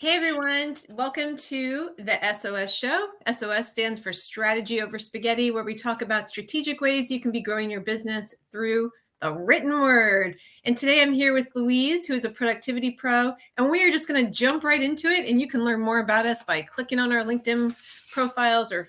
Hey everyone, welcome to the SOS show. SOS stands for Strategy Over Spaghetti, where we talk about strategic ways you can be growing your business through the written word. And today I'm here with Louise, who is a productivity pro, and we are just going to jump right into it. And you can learn more about us by clicking on our LinkedIn profiles or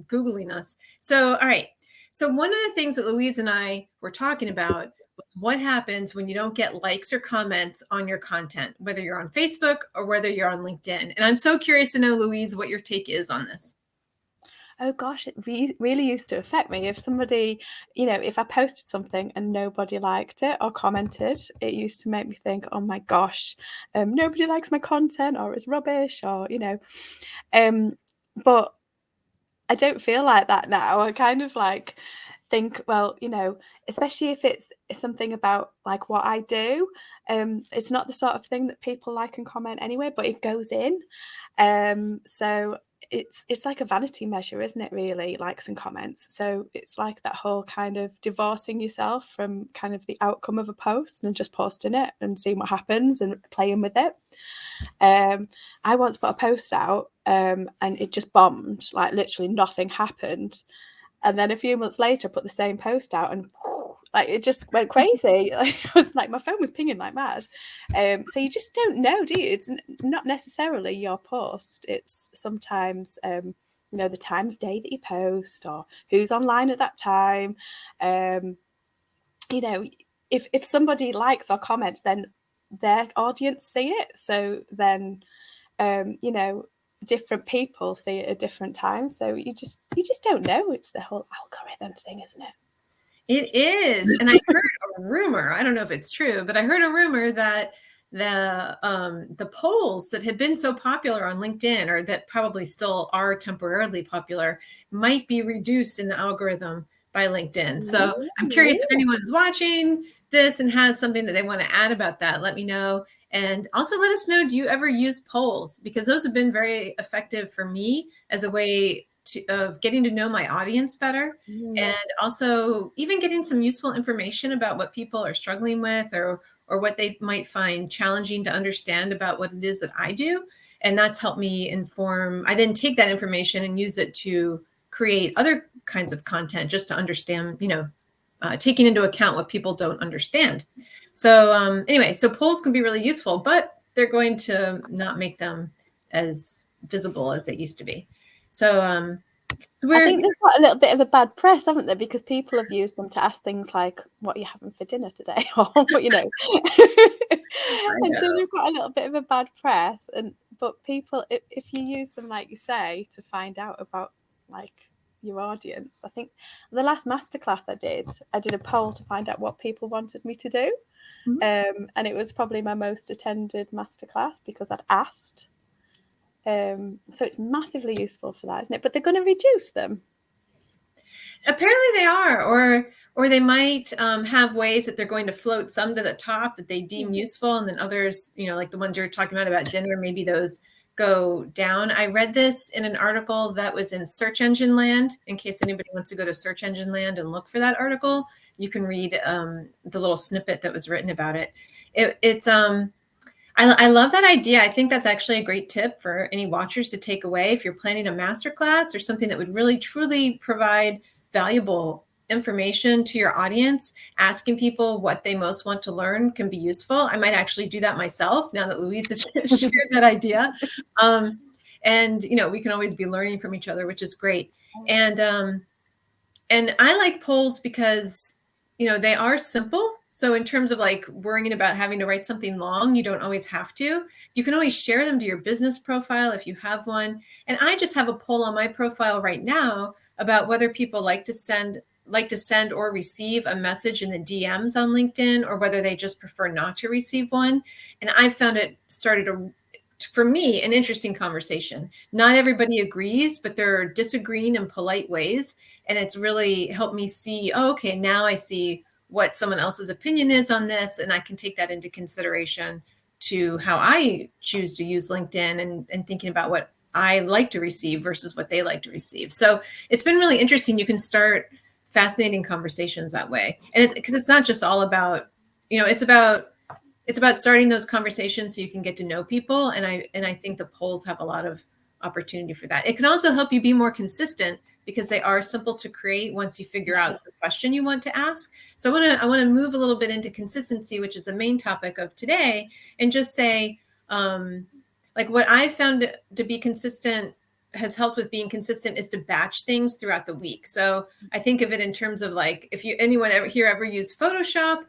Googling us. So, all right. So one of the things that Louise and I were talking about was what happens when you don't get likes or comments on your content, whether you're on Facebook or whether you're on LinkedIn. And I'm so curious to know, Louise, what your take is on this. Oh gosh, it really used to affect me. If somebody, if I posted something and nobody liked it or commented, it used to make me think, oh my gosh, nobody likes my content, or it's rubbish, or, but I don't feel like that now. I kind of like think, well, especially if it's something about like what I do, it's not the sort of thing that people like and comment anyway, but it goes in. So it's like a vanity measure, isn't it, really, likes and comments. So it's like that whole kind of divorcing yourself from kind of the outcome of a post and just posting it and seeing what happens and playing with it. I once put a post out and it just bombed, like literally nothing happened. And then a few months later, I put the same post out and like it just went crazy. It was like my phone was pinging like mad. So you just don't know, do you? It's not necessarily your post. It's sometimes the time of day that you post or who's online at that time. If somebody likes or comments, then their audience see it. So then different people see it at different times. So you just don't know. It's the whole algorithm thing, isn't it? It is. And I heard a rumor, I don't know if it's true, but I heard a rumor that the polls that had been so popular on LinkedIn, or that probably still are temporarily popular, might be reduced in the algorithm by LinkedIn. So I'm curious if anyone's watching this and has something that they want to add about that, let me know. And also let us know, do you ever use polls? Because those have been very effective for me as a way of getting to know my audience better, and also even getting some useful information about what people are struggling with, or what they might find challenging to understand about what it is that I do. And that's helped me inform. I then take that information and use it to create other kinds of content just to understand, taking into account what people don't understand. So anyway, so polls can be really useful, but they're going to not make them as visible as they used to be. So I think they've got a little bit of a bad press, haven't they? Because people have used them to ask things like, "What are you having for dinner today?" or what, and so they've got a little bit of a bad press. But people, if you use them, like you say, to find out about like your audience, I think the last masterclass I did a poll to find out what people wanted me to do, and it was probably my most attended masterclass because I'd asked. So it's massively useful for that, isn't it? But they're going to reduce them. Apparently they are, or they might have ways that they're going to float some to the top that they deem useful, and then others, like the ones you're talking about dinner, maybe those go down. I read this in an article that was in Search Engine Land. In case anybody wants to go to Search Engine Land and look for that article, you can read the little snippet that was written about it. I love that idea. I think that's actually a great tip for any watchers to take away if you're planning a masterclass or something that would really truly provide valuable information to your audience. Asking people what they most want to learn can be useful. I might actually do that myself now that Louise has shared that idea. And we can always be learning from each other, which is great. And I like polls because they are simple. So in terms of like worrying about having to write something long, you don't always have to. You can always share them to your business profile if you have one. And I just have a poll on my profile right now about whether people like to send or receive a message in the DMs on LinkedIn, or whether they just prefer not to receive one. And I found it started for me, an interesting conversation. Not everybody agrees, but they're disagreeing in polite ways. And it's really helped me see, okay, now I see what someone else's opinion is on this. And I can take that into consideration to how I choose to use LinkedIn, and thinking about what I like to receive versus what they like to receive. So it's been really interesting. You can start fascinating conversations that way. And because it's not just all about, it's about it's about starting those conversations so you can get to know people. And I think the polls have a lot of opportunity for that. It can also help you be more consistent because they are simple to create once you figure out the question you want to ask. So I want to move a little bit into consistency, which is the main topic of today, and just say, like what I found to be consistent has helped with being consistent is to batch things throughout the week. So I think of it in terms of like, if anyone ever use Photoshop,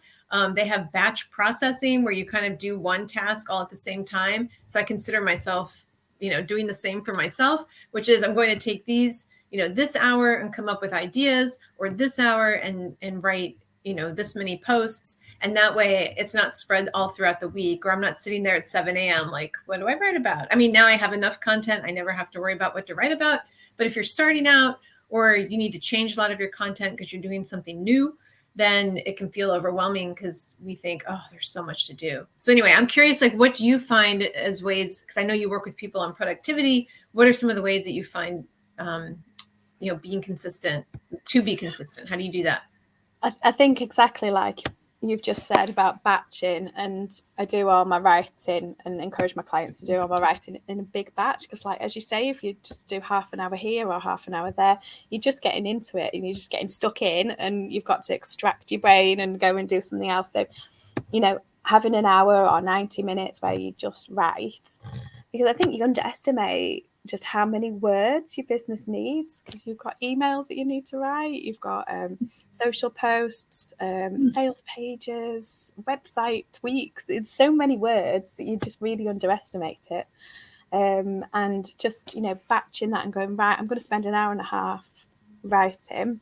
they have batch processing where you kind of do one task all at the same time. So I consider myself, doing the same for myself, which is I'm going to take these, this hour and come up with ideas, or this hour and write, this many posts. And that way it's not spread all throughout the week, or I'm not sitting there at 7 a.m. like, what do I write about? I mean, now I have enough content. I never have to worry about what to write about. But if you're starting out, or you need to change a lot of your content because you're doing something new, then it can feel overwhelming because we think, oh, there's so much to do. So anyway, I'm curious, like, what do you find as ways, because I know you work with people on productivity. What are some of the ways that you find, being consistent, to be consistent? How do you do that? I think exactly like you've just said about batching, and I do all my writing and encourage my clients to do all my writing in a big batch, because like, as you say, if you just do half an hour here or half an hour there, you're just getting into it and you're just getting stuck in, and you've got to extract your brain and go and do something else. So, having an hour or 90 minutes where you just write, because I think you underestimate just how many words your business needs, because you've got emails that you need to write, you've got social posts, sales pages, website tweaks. It's so many words that you just really underestimate it. And just, batching that and going, right, I'm going to spend an hour and a half writing,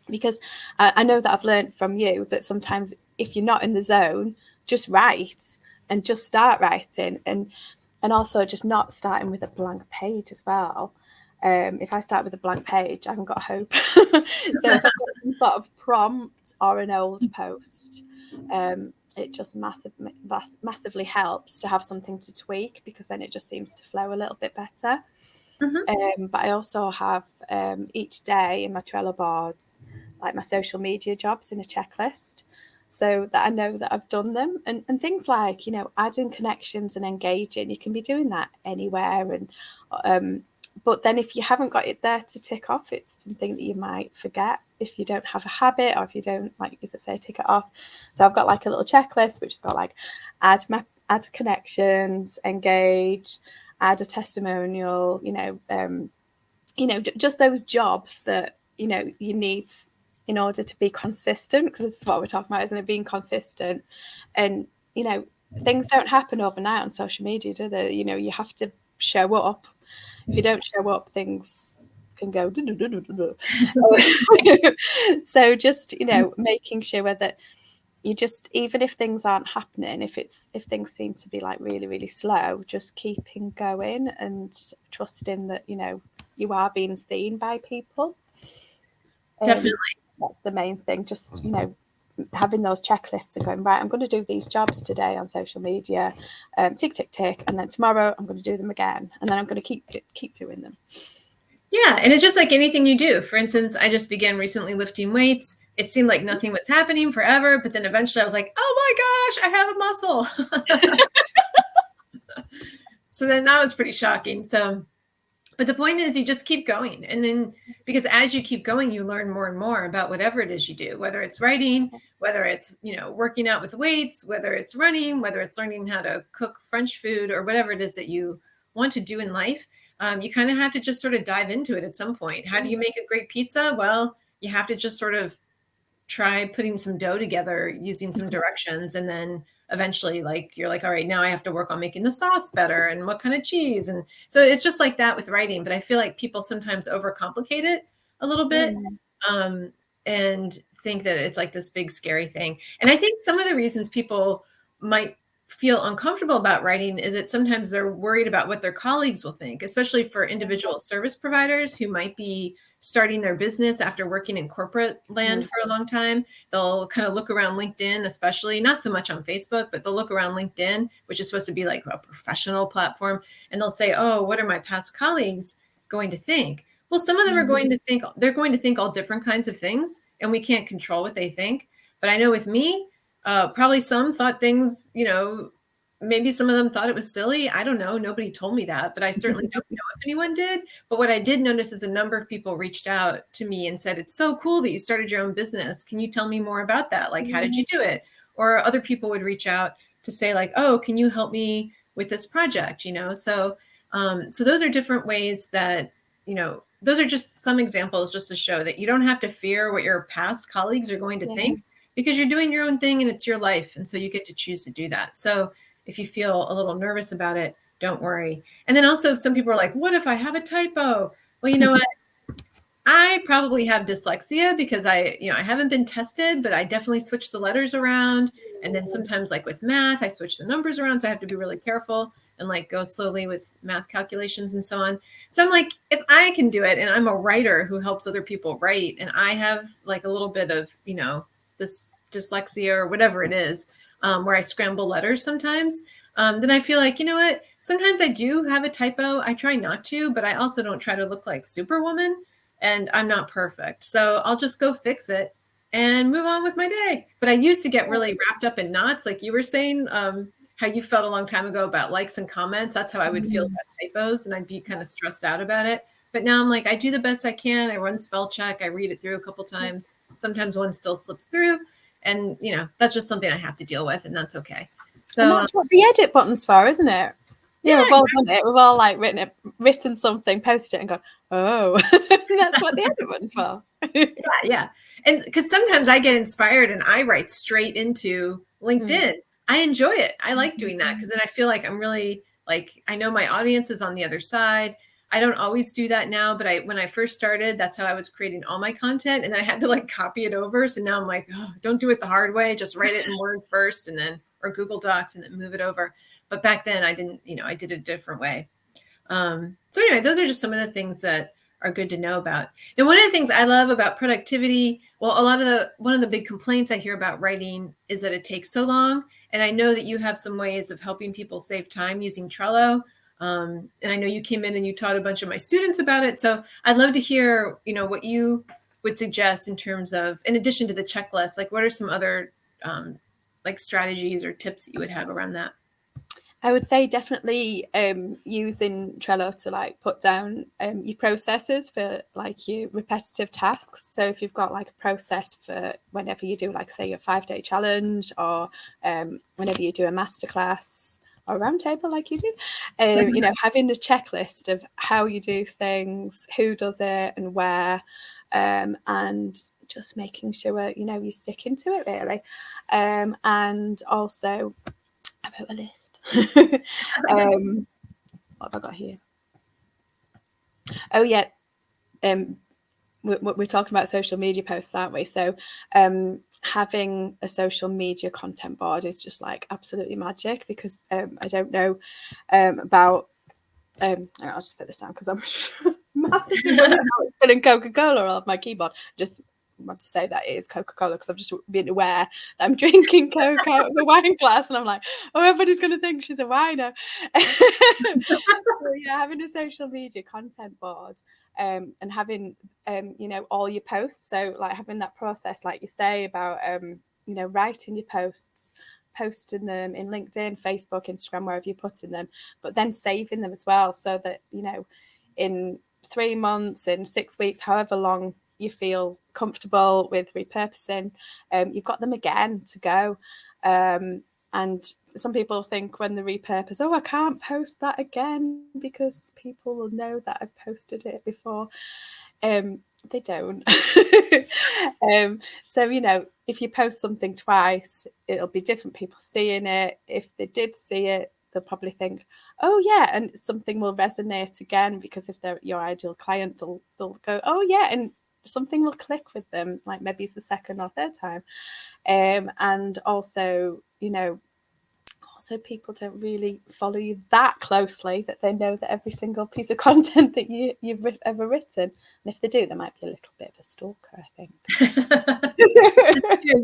because I know that I've learned from you that sometimes if you're not in the zone, just write and just start writing. And also just not starting with a blank page as well. If I start with a blank page, I haven't got hope. So if I've got some sort of prompt or an old post, it just massively helps to have something to tweak, because then it just seems to flow a little bit better. Mm-hmm. But I also have each day in my Trello boards, like my social media jobs in a checklist, so that I know that I've done them. And things like, adding connections and engaging, you can be doing that anywhere. And but then if you haven't got it there to tick off, it's something that you might forget if you don't have a habit, or if you don't, like, as I say, tick it off. So I've got like a little checklist which has got like add connections, engage, add a testimonial, just those jobs that, you need in order to be consistent, because this is what we're talking about, isn't it? Being consistent. And, things don't happen overnight on social media, do they? You have to show up. If you don't show up, things can go. So just, making sure that you just, even if things aren't happening, if things seem to be like really, really slow, just keeping going and trusting that, you are being seen by people. Definitely. That's the main thing. Just, having those checklists and going, right, I'm going to do these jobs today on social media, tick, tick, tick. And then tomorrow I'm going to do them again. And then I'm going to keep doing them. Yeah. And it's just like anything you do. For instance, I just began recently lifting weights. It seemed like nothing was happening forever, but then eventually I was like, oh my gosh, I have a muscle. So then that was pretty shocking. So, but the point is, you just keep going. And then, because as you keep going, you learn more and more about whatever it is you do, whether it's writing, whether it's, working out with weights, whether it's running, whether it's learning how to cook French food, or whatever it is that you want to do in life. You kind of have to just sort of dive into it at some point. How do you make a great pizza? Well, you have to just sort of try putting some dough together using some directions, and then eventually, like, you're like, all right, now I have to work on making the sauce better and what kind of cheese. And so it's just like that with writing. But I feel like people sometimes overcomplicate it a little bit, and think that it's like this big scary thing. And I think some of the reasons people might feel uncomfortable about writing is that sometimes they're worried about what their colleagues will think, especially for individual service providers who might be starting their business after working in corporate land for a long time. They'll kind of look around LinkedIn, especially, not so much on Facebook, but they'll look around LinkedIn, which is supposed to be like a professional platform. And they'll say, oh, what are my past colleagues going to think? Well, some of them are going to think, they're going to think all different kinds of things, and we can't control what they think. But I know with me, Probably some thought things, maybe some of them thought it was silly. I don't know. Nobody told me that, but I certainly don't know if anyone did. But what I did notice is a number of people reached out to me and said, it's so cool that you started your own business. Can you tell me more about that? Like, how did you do it? Or other people would reach out to say like, oh, can you help me with this project? So those are different ways that, those are just some examples just to show that you don't have to fear what your past colleagues are going to think, because you're doing your own thing and it's your life. And so you get to choose to do that. So if you feel a little nervous about it, don't worry. And then also some people are like, what if I have a typo? Well, you know what? I probably have dyslexia because I haven't been tested, but I definitely switch the letters around. And then sometimes like with math, I switch the numbers around. So I have to be really careful and like go slowly with math calculations and so on. So I'm like, if I can do it, and I'm a writer who helps other people write, and I have like a little bit of, this dyslexia or whatever it is, where I scramble letters sometimes, then I feel like, you know what, sometimes I do have a typo. I try not to, but I also don't try to look like Superwoman, and I'm not perfect. So I'll just go fix it and move on with my day. But I used to get really wrapped up in knots, like you were saying, how you felt a long time ago about likes and comments. That's how I would feel about typos, and I'd be kind of stressed out about it. But now I'm like, I do the best I can. I run spell check. I read it through a couple times. Sometimes one still slips through, and that's just something I have to deal with, and that's okay. So and that's what the edit button's for, isn't it? Yeah, we've all done it. We've all like written something, posted it, and gone, oh, that's what the edit button's for. Yeah. And because sometimes I get inspired and I write straight into LinkedIn. I enjoy it. I like doing that because then I feel like I'm really like, I know my audience is on the other side. I don't always do that now, but when I first started, that's how I was creating all my content, and I had to like copy it over. So now I'm like, oh, don't do it the hard way. Just write it in Word first, and then or Google Docs, and then move it over. But back then I didn't, I did it a different way. So anyway, those are just some of the things that are good to know about. And one of the things I love about productivity, well, one of the big complaints I hear about writing is that it takes so long. And I know that you have some ways of helping people save time using Trello. And I know you came in and you taught a bunch of my students about it. So I'd love to hear, what you would suggest in terms of, in addition to the checklist, like what are some other like strategies or tips that you would have around that? I would say definitely using Trello to like put down your processes for like your repetitive tasks. So if you've got like a process for whenever you do like say your 5-day challenge, or whenever you do a masterclass or a roundtable like you do, having a checklist of how you do things, who does it and where, and just making sure you stick into it really. And also I wrote a list. What have I got here? Oh yeah, we're talking about social media posts, aren't we? So having a social media content board is just like absolutely magic, because I don't know about I'll just put this down because I'm massively spilling Coca-Cola off my keyboard. Just want to say that it is Coca-Cola because I've just been aware that I'm drinking Coke out of a wine glass, and I'm like, oh, everybody's going to think she's a winer. So yeah, having a social media content board, and having all your posts, so like having that process like you say about writing your posts, posting them in LinkedIn, Facebook, Instagram, wherever you're putting them, but then saving them as well, so that in 3 months, in 6 weeks, however long you feel comfortable with repurposing, you've got them again to go. And some people think when they repurpose, oh, I can't post that again because people will know that I've posted it before. They don't. So if you post something twice, it'll be different people seeing it. If they did see it, they'll probably think, oh yeah, and something will resonate again, because if they're your ideal client, they'll go, oh yeah, and something will click with them, like maybe it's the second or third time. And also people don't really follow you that closely that they know that every single piece of content that you've ever written. And if they do, they might be a little bit of a stalker, I think.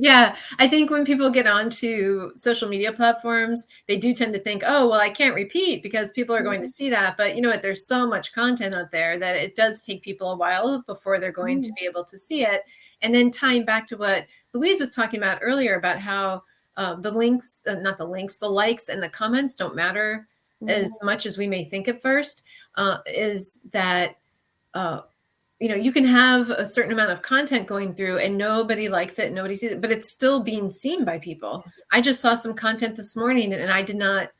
Yeah, I think when people get onto social media platforms, they do tend to think, oh, well, I can't repeat because people are going to see that. But you know what? There's so much content out there that it does take people a while before they're going to be able to see it. And then tying back to what Louise was talking about earlier about how the likes and the comments don't matter as much as we may think at first, is that, you can have a certain amount of content going through and nobody likes it, nobody sees it, but it's still being seen by people. I just saw some content this morning and I did not,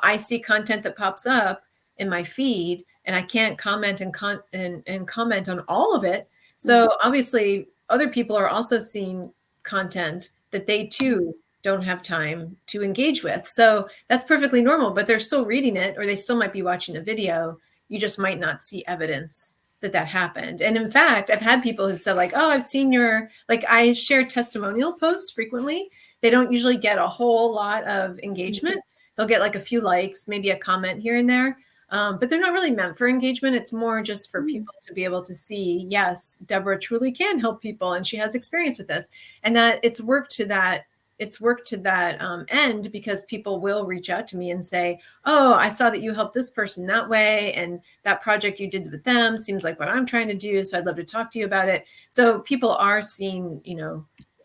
I see content that pops up in my feed and I can't comment and comment on all of it. So obviously other people are also seeing content that they too don't have time to engage with. So that's perfectly normal, but they're still reading it or they still might be watching a video. You just might not see evidence that happened. And in fact, I've had people who've said like, oh, I've seen I share testimonial posts frequently. They don't usually get a whole lot of engagement. They'll get like a few likes, maybe a comment here and there. But they're not really meant for engagement. It's more just for people to be able to see, yes, Deborah truly can help people and she has experience with this. And that it's worked to that end, because people will reach out to me and say, oh, I saw that you helped this person that way. And that project you did with them seems like what I'm trying to do. So I'd love to talk to you about it. So people are seeing, seeing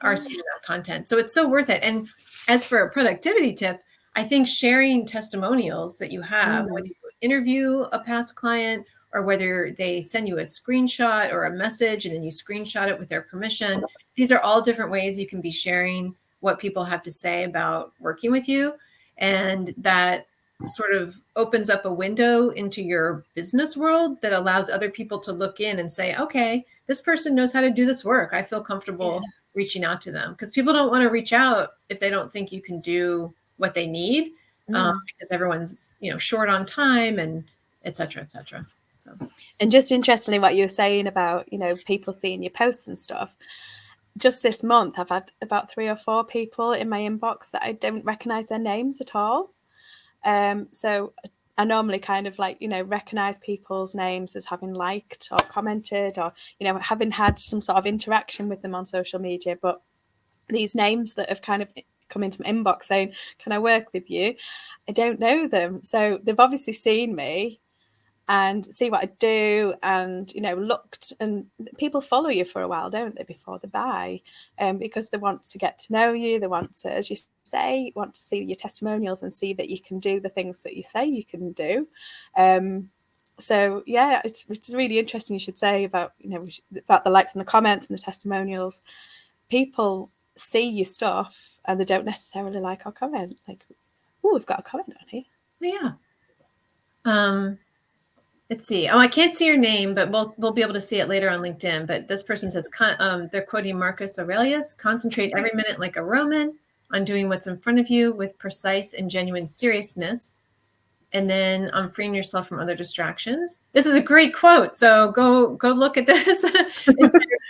that content. So it's so worth it. And as for a productivity tip, I think sharing testimonials that you have, whether you interview a past client or whether they send you a screenshot or a message and then you screenshot it with their permission, these are all different ways you can be sharing what people have to say about working with you. And that sort of opens up a window into your business world that allows other people to look in and say, okay, this person knows how to do this work. I feel comfortable reaching out to them, because people don't want to reach out if they don't think you can do what they need, because everyone's, short on time and et cetera, et cetera. So. And just interestingly, what you were saying about, people seeing your posts and stuff, just this month, I've had about 3 or 4 people in my inbox that I don't recognize their names at all. So I normally kind of recognize people's names as having liked or commented or, having had some sort of interaction with them on social media. But these names that have kind of come into my inbox saying, can I work with you? I don't know them. So they've obviously seen me and see what I do and, looked, and people follow you for a while, don't they, before they buy, because they want to get to know you. They want to, as you say, want to see your testimonials and see that you can do the things that you say you can do. So yeah, it's really interesting you should say about, about the likes and the comments and the testimonials. People see your stuff and they don't necessarily like or comment. Like, oh, we've got a comment on here. Yeah. Let's see. Oh, I can't see your name, but we'll be able to see it later on LinkedIn. But this person says, they're quoting Marcus Aurelius, concentrate every minute like a Roman on doing what's in front of you with precise and genuine seriousness. And then on freeing yourself from other distractions. This is a great quote. So go look at this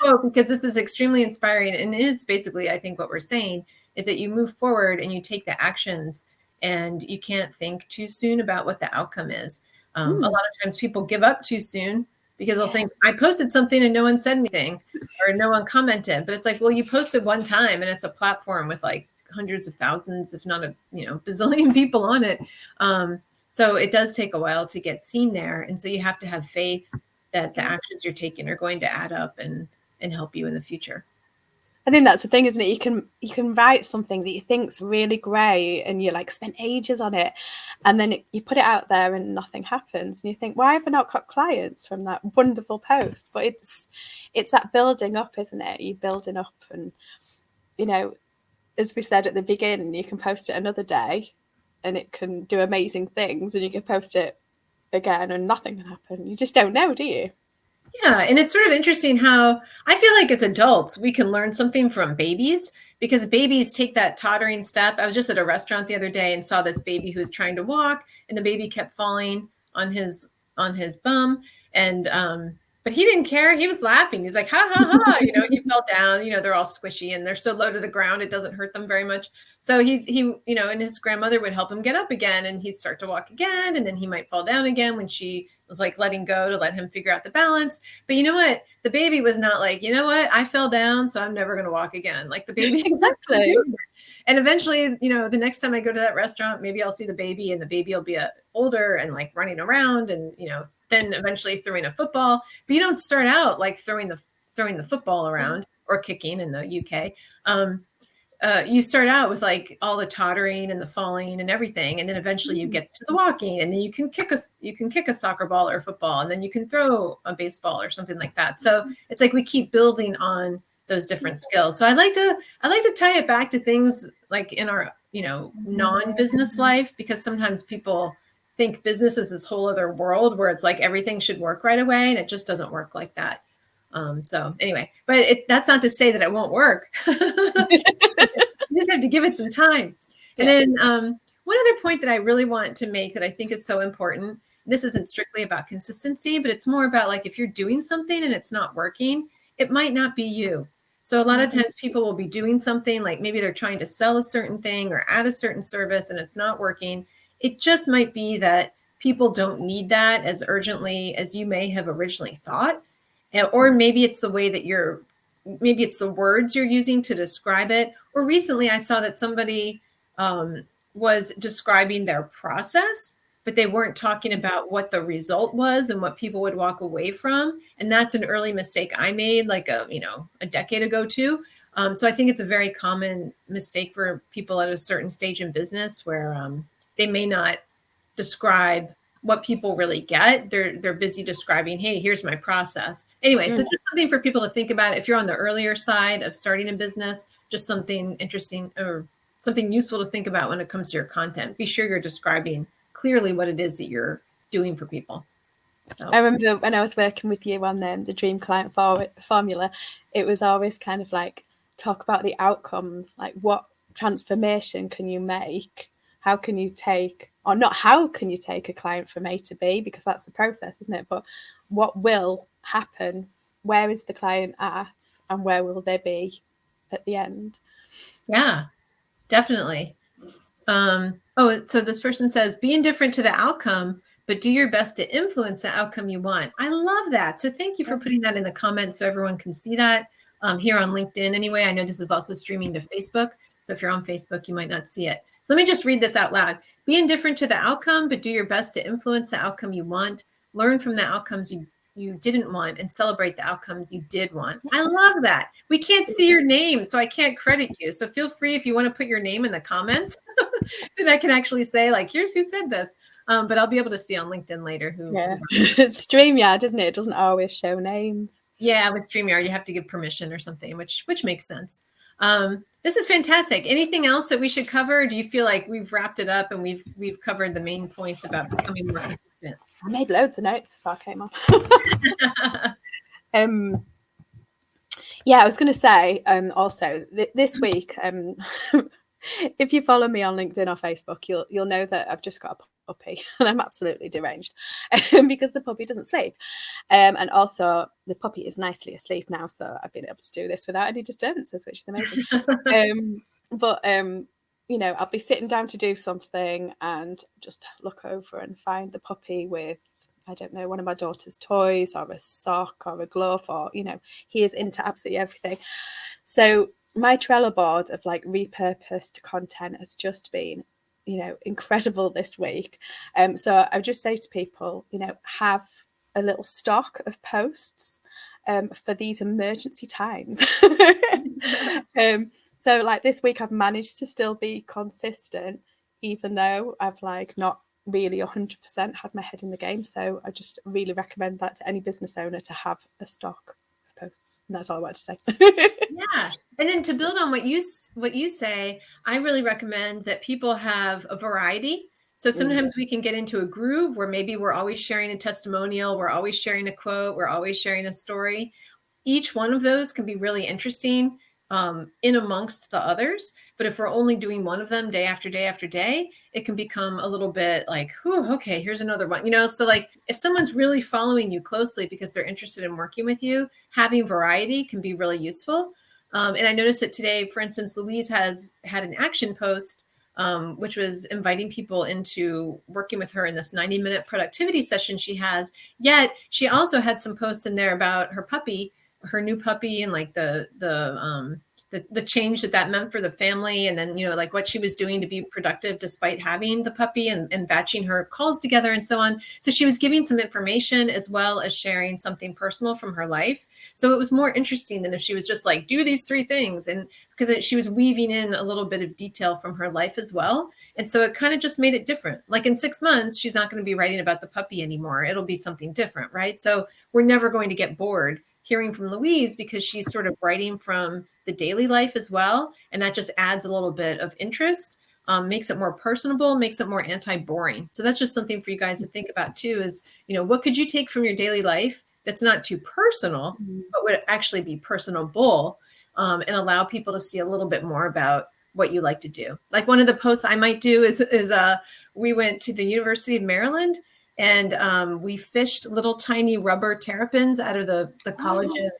quote, because this is extremely inspiring and is basically, I think what we're saying is that you move forward and you take the actions and you can't think too soon about what the outcome is. A lot of times people give up too soon because they'll think, I posted something and no one said anything or no one commented. But it's like, well, you posted one time and it's a platform with like hundreds of thousands, if not a bazillion people on it. So it does take a while to get seen there. And so you have to have faith that the actions you're taking are going to add up and help you in the future. I think that's the thing, isn't it? You can write something that you think's really great and you spend ages on it, and then you put it out there and nothing happens, and you think, why have I not got clients from that wonderful post? But it's that building up, isn't it? You're building up, and as we said at the beginning, you can post it another day and it can do amazing things, and you can post it again and nothing can happen. You just don't know, do you? Yeah. And it's sort of interesting how I feel like as adults, we can learn something from babies, because babies take that tottering step. I was just at a restaurant the other day and saw this baby who was trying to walk, and the baby kept falling on his bum. And, but he didn't care. He was laughing. He's like, ha, ha, ha. He fell down, they're all squishy and they're so low to the ground, it doesn't hurt them very much. So and his grandmother would help him get up again, and he'd start to walk again. And then he might fall down again when she was like letting go to let him figure out the balance. But you know what? The baby was not like, you know what? I fell down, so I'm never going to walk again. Like the baby. Exactly. And eventually, the next time I go to that restaurant, maybe I'll see the baby, and the baby will be older and like running around and, then eventually throwing a football. But you don't start out like throwing the football around or kicking in the UK. you start out with like all the tottering and the falling and everything, and then eventually you get to the walking, and then you can kick a soccer ball or a football, and then you can throw a baseball or something like that. So it's like we keep building on those different skills. So I like to tie it back to things like in our non-business life, because sometimes people think business is this whole other world where it's like everything should work right away, and it just doesn't work like that. So anyway, but that's not to say that it won't work. You just have to give it some time. And then one other point that I really want to make that I think is so important, this isn't strictly about consistency, but it's more about like if you're doing something and it's not working, it might not be you. So a lot of times people will be doing something like maybe they're trying to sell a certain thing or add a certain service and it's not working. It just might be that people don't need that as urgently as you may have originally thought. Or maybe it's the way that maybe it's the words you're using to describe it. Or recently I saw that somebody was describing their process, but they weren't talking about what the result was and what people would walk away from. And that's an early mistake I made like a decade ago too. So I think it's a very common mistake for people at a certain stage in business where they may not describe what people really get. They're busy describing, hey, here's my process. Anyway, so just something for people to think about if you're on the earlier side of starting a business, just something interesting or something useful to think about when it comes to your content. Be sure you're describing clearly what it is that you're doing for people. So I remember when I was working with you on the dream client formula, it was always kind of like talk about the outcomes, like what transformation can you make? How can you take a client from A to B? Because that's the process, isn't it? But what will happen? Where is the client at? And where will they be at the end? Yeah, definitely. So this person says, be indifferent to the outcome, but do your best to influence the outcome you want. I love that. So thank you for putting that in the comments so everyone can see that here on LinkedIn. Anyway, I know this is also streaming to Facebook. So if you're on Facebook, you might not see it. So let me just read this out loud. Be indifferent to the outcome, but do your best to influence the outcome you want. Learn from the outcomes you didn't want and celebrate the outcomes you did want. I love that. We can't see your name, so I can't credit you. So feel free if you want to put your name in the comments, then I can actually say like, here's who said this. But I'll be able to see on LinkedIn later who. Yeah, it's StreamYard, isn't it? It doesn't always show names. Yeah, with StreamYard, you have to give permission or something, which makes sense. This is fantastic. Anything else that we should cover? Do you feel like we've wrapped it up and we've covered the main points about becoming more consistent? I made loads of notes before I came on. Yeah, I was going to say also this week, if you follow me on LinkedIn or Facebook, you'll know that I've just got a puppy and I'm absolutely deranged because the puppy doesn't sleep. And also the puppy is nicely asleep now, so I've been able to do this without any disturbances, which is amazing. But I'll be sitting down to do something and just look over and find the puppy with, I don't know, one of my daughter's toys or a sock or a glove, or, he is into absolutely everything. So my Trello board of like repurposed content has just been, incredible this week. So I would just say to people, have a little stock of posts for these emergency times. So like this week I've managed to still be consistent, even though I've like not really 100% had my head in the game. So I just really recommend that to any business owner to have a stock of posts. And that's all I want to say. Yeah. And then to build on what you say, I really recommend that people have a variety. So sometimes we can get into a groove where maybe we're always sharing a testimonial, we're always sharing a quote, we're always sharing a story. Each one of those can be really interesting in amongst the others. But if we're only doing one of them day after day after day, it can become a little bit like, okay, here's another one. So like if someone's really following you closely because they're interested in working with you, having variety can be really useful. And I noticed that today, for instance, Louise has had an action post, which was inviting people into working with her in this 90-minute productivity session she has. Yet she also had some posts in there about her puppy, her new puppy, and like the the change that meant for the family, and then, like what she was doing to be productive despite having the puppy, and batching her calls together and so on. So she was giving some information as well as sharing something personal from her life. So it was more interesting than if she was just like, do these 3 things, and because she was weaving in a little bit of detail from her life as well. And so it kind of just made it different. Like in 6 months, she's not going to be writing about the puppy anymore. It'll be something different, right? So we're never going to get bored hearing from Louise, because she's sort of writing from the daily life as well. And that just adds a little bit of interest, makes it more personable, makes it more anti-boring. So that's just something for you guys to think about too, is, what could you take from your daily life that's not too personal, but would actually be personable, and allow people to see a little bit more about what you like to do. Like one of the posts I might do is we went to the University of Maryland, and we fished little tiny rubber terrapins out of the college's,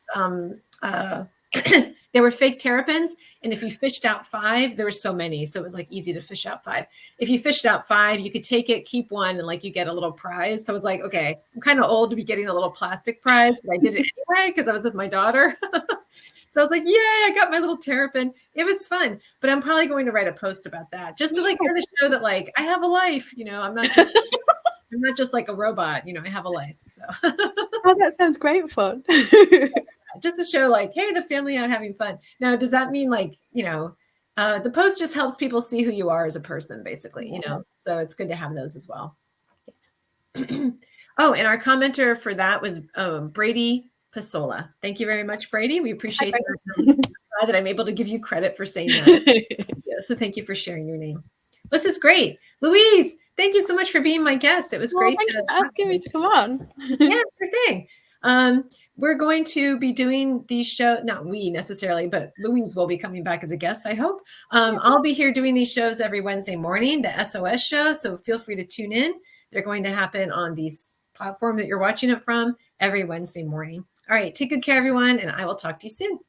they were fake terrapins. And if you fished out 5, there were so many, so it was like easy to fish out 5. If you fished out 5, you could take it, keep one, and like you get a little prize. So I was like, okay, I'm kind of old to be getting a little plastic prize, but I did it anyway because I was with my daughter. So I was like, yay, I got my little terrapin. It was fun, but I'm probably going to write a post about that, just to like kind of show that like I have a life, I'm not just like a robot, I have a life. So Oh, that sounds great fun. just to show like, hey, the family out having fun. Now, does that mean like, the post just helps people see who you are as a person, basically, so it's good to have those as well. Oh, and our commenter for that was Brady Pasola. Thank you very much, Brady. We appreciate that I'm able to give you credit for saying that. Yeah, so thank you for sharing your name. This is great. Louise, thank you so much for being my guest. It was great. Thank you for asking me to come on. Yeah, sure thing. We're going to be doing these shows, not we necessarily, but Louise will be coming back as a guest, I hope. I'll be here doing these shows every Wednesday morning, the SOS show, so feel free to tune in. They're going to happen on this platform that you're watching it from every Wednesday morning. All right, take good care, everyone, and I will talk to you soon.